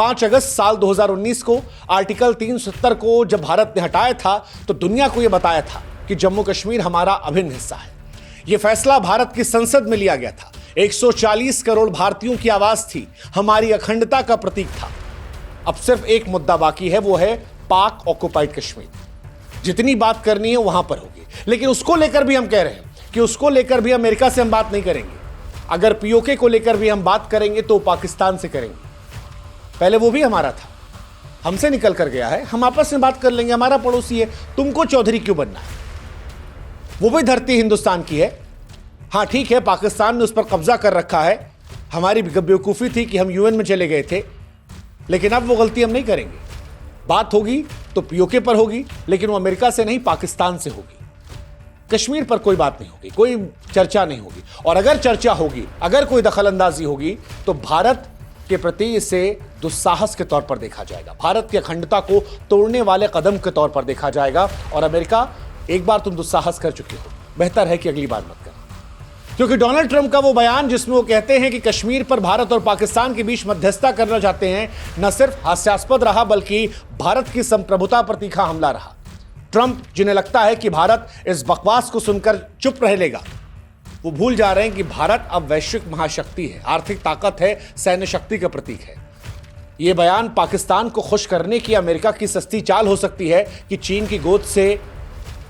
5 अगस्त साल 2019 को आर्टिकल 370 को जब भारत ने हटाया था तो दुनिया को यह बताया था कि जम्मू कश्मीर हमारा अभिन्न हिस्सा है। यह फैसला भारत की संसद में लिया गया था। 140 करोड़ भारतीयों की आवाज थी, हमारी अखंडता का प्रतीक था। अब सिर्फ एक मुद्दा बाकी है, वो है पाक ऑक्युपाइड कश्मीर। जितनी बात करनी है वहां पर होगी, लेकिन उसको लेकर भी हम कह रहे हैं कि उसको लेकर भी अमेरिका से हम बात नहीं करेंगे। अगर पीओके को लेकर भी हम बात करेंगे तो पाकिस्तान से करेंगे। पहले वो भी हमारा था, हमसे निकल कर गया है, हम आपस में बात कर लेंगे, हमारा पड़ोसी है, तुमको चौधरी क्यों बनना है? वो भी धरती हिंदुस्तान की है। हाँ ठीक है, पाकिस्तान ने उस पर कब्जा कर रखा है, हमारी बेवकूफ़ी थी कि हम यूएन में चले गए थे, लेकिन अब वो गलती हम नहीं करेंगे। बात होगी तो पीओके पर होगी, लेकिन वो अमेरिका से नहीं, पाकिस्तान से होगी। कश्मीर पर कोई बात नहीं होगी, कोई चर्चा नहीं होगी, और अगर चर्चा होगी, अगर कोई दखलंदाजी होगी तो भारत के प्रति इसे दुस्साहस के तौर पर देखा जाएगा, भारत की अखंडता को तोड़ने वाले कदम के तौर पर देखा जाएगा। और अमेरिका, एक बार तुम दुस्साहस कर चुके हो, बेहतर है कि अगली बार मत करो। क्योंकि डोनाल्ड ट्रंप का वो बयान जिसमें वो कहते हैं कि कश्मीर पर भारत और पाकिस्तान के बीच मध्यस्थता करना चाहते हैं, न सिर्फ हास्यास्पद रहा बल्कि भारत की संप्रभुता पर तीखा हमला रहा। ट्रंप, जिन्हें लगता है कि भारत इस बकवास को सुनकर चुप रह लेगा, वो भूल जा रहे हैं कि भारत अब वैश्विक महाशक्ति है, आर्थिक ताकत है, सैन्य शक्ति का प्रतीक है। यह बयान पाकिस्तान को खुश करने की अमेरिका की सस्ती चाल हो सकती है कि चीन की गोद से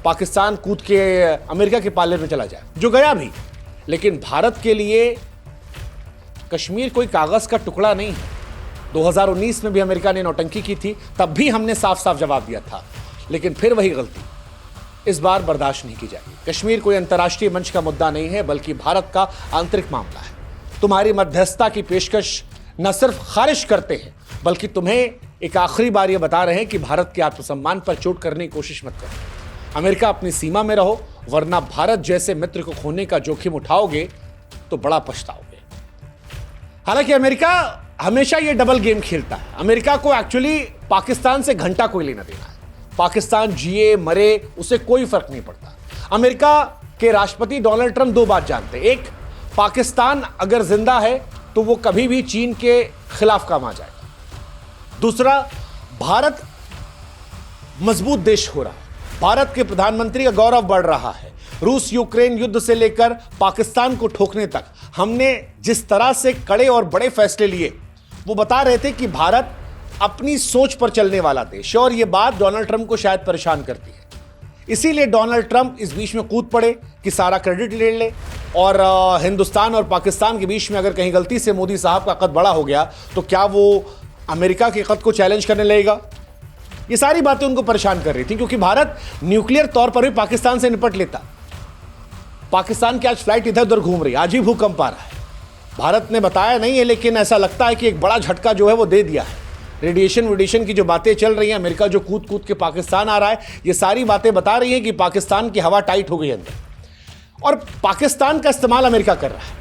पाकिस्तान कूद के अमेरिका के पाले में चला जाए, जो गया भी। लेकिन भारत के लिए कश्मीर कोई कागज का टुकड़ा नहीं है। 2019 में भी अमेरिका ने नौटंकी की थी, तब भी हमने साफ साफ जवाब दिया था, लेकिन फिर वही गलती इस बार बर्दाश्त नहीं की जाएगी। कश्मीर कोई अंतर्राष्ट्रीय मंच का मुद्दा नहीं है, बल्कि भारत का आंतरिक मामला है। तुम्हारी मध्यस्थता की पेशकश न सिर्फ खारिज करते हैं, बल्कि तुम्हें एक आखिरी बार यह बता रहे हैं कि भारत के आत्मसम्मान पर चोट करने की कोशिश मत करो। अमेरिका, अपनी सीमा में रहो, वरना भारत जैसे मित्र को खोने का जोखिम उठाओगे तो बड़ा पछताओगे। हालांकि अमेरिका हमेशा ये डबल गेम खेलता है। अमेरिका को एक्चुअली पाकिस्तान से घंटा कोई लेना देना है। पाकिस्तान जिए मरे उसे कोई फर्क नहीं पड़ता। अमेरिका के राष्ट्रपति डोनाल्ड ट्रंप दो बात जानते हैं। एक, पाकिस्तान अगर जिंदा है तो वो कभी भी चीन के खिलाफ काम आ जाएगा। दूसरा, भारत मजबूत देश हो रहा है, भारत के प्रधानमंत्री का गौरव बढ़ रहा है। रूस यूक्रेन युद्ध से लेकर पाकिस्तान को ठोकने तक हमने जिस तरह से कड़े और बड़े फैसले लिए, वो बता रहे थे कि भारत अपनी सोच पर चलने वाला देश है। और यह बात डोनाल्ड ट्रंप को शायद परेशान करती है। इसीलिए डोनाल्ड ट्रंप इस बीच में कूद पड़े कि सारा क्रेडिट ले ले, और हिंदुस्तान और पाकिस्तान के बीच में अगर कहीं गलती से मोदी साहब का कद बड़ा हो गया तो क्या वो अमेरिका के कद को चैलेंज करने लगेगा। ये सारी बातें उनको परेशान कर रही थी, क्योंकि भारत न्यूक्लियर तौर पर भी पाकिस्तान से निपट लेता। पाकिस्तान की आज फ्लाइट इधर उधर घूम रही, आज ही भूकंप आ रहा है। भारत ने बताया नहीं है, लेकिन ऐसा लगता है कि एक बड़ा झटका जो है वो दे दिया है। रेडिएशन की जो बातें चल रही हैं, अमेरिका जो कूद कूद के पाकिस्तान आ रहा है, ये सारी बातें बता रही हैं कि पाकिस्तान की हवा टाइट हो गई अंदर, और पाकिस्तान का इस्तेमाल अमेरिका कर रहा है।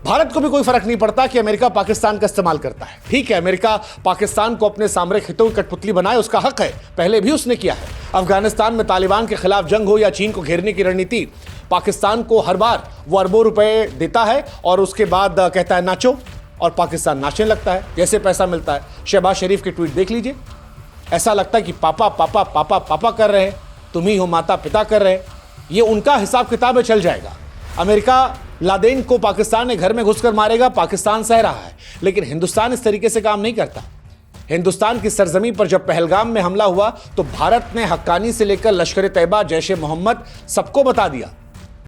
भारत को भी कोई फर्क नहीं पड़ता कि अमेरिका पाकिस्तान का इस्तेमाल करता है। ठीक है, अमेरिका पाकिस्तान को अपने सामरिक हितों की कठपुतली बनाए, उसका हक है, पहले भी उसने किया है। अफगानिस्तान में तालिबान के खिलाफ जंग हो या चीन को घेरने की रणनीति, पाकिस्तान को हर बार वो अरबों रुपए देता है और उसके बाद कहता है नाचो, और पाकिस्तान नाचने लगता है। जैसे पैसा मिलता है, शहबाज शरीफ की ट्वीट देख लीजिए, ऐसा लगता है कि पापा पापा पापा पापा कर रहे हैं, तुम ही हो माता पिता कर रहे हैं। ये उनका हिसाब किताब में चल जाएगा। अमेरिका लादेन को पाकिस्तान ने घर में घुसकर मारेगा, पाकिस्तान सह रहा है, लेकिन हिंदुस्तान इस तरीके से काम नहीं करता। हिंदुस्तान की सरजमी पर जब पहलगाम में हमला हुआ तो भारत ने हक्कानी से लेकर लश्कर ए तैयबा, जैश ए मोहम्मद सबको बता दिया